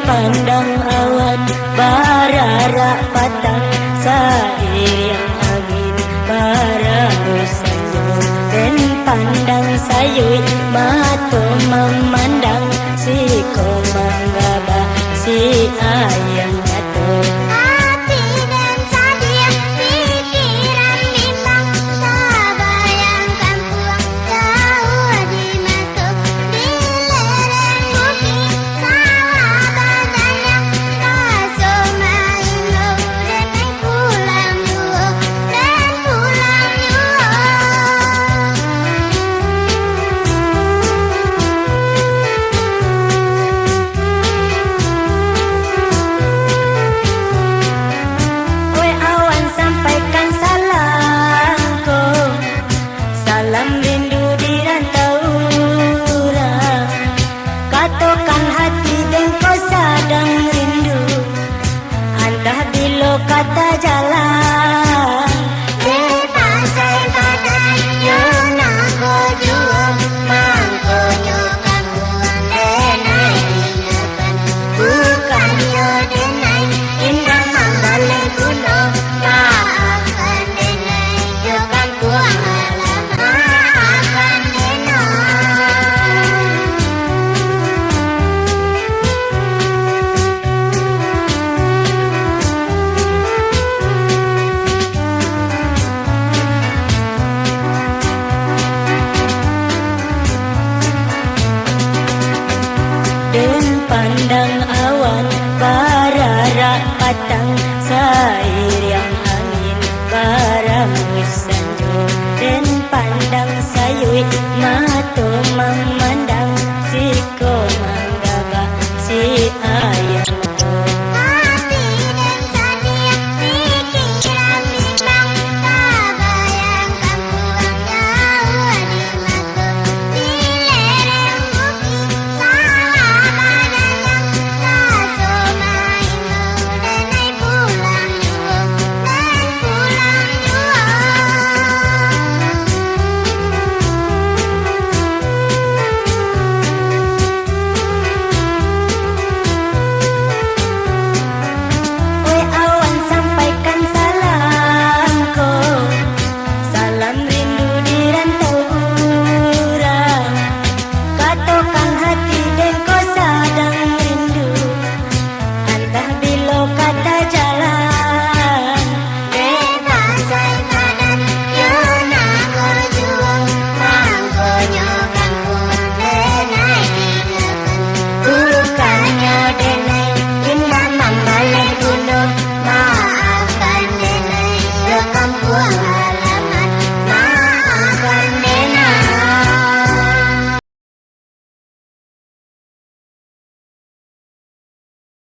pandang awan bararak patang seiring angin bararu sanjung dan pandang sayui mata memandang si komang gabah si ayam jatuh. Kata jalan di pasai badan yo nago juang mangko nyokan buang denai ingetan bukan yo denai indah mambale kuno maafkan denai nyokan buang alam maafkan dan pandang awan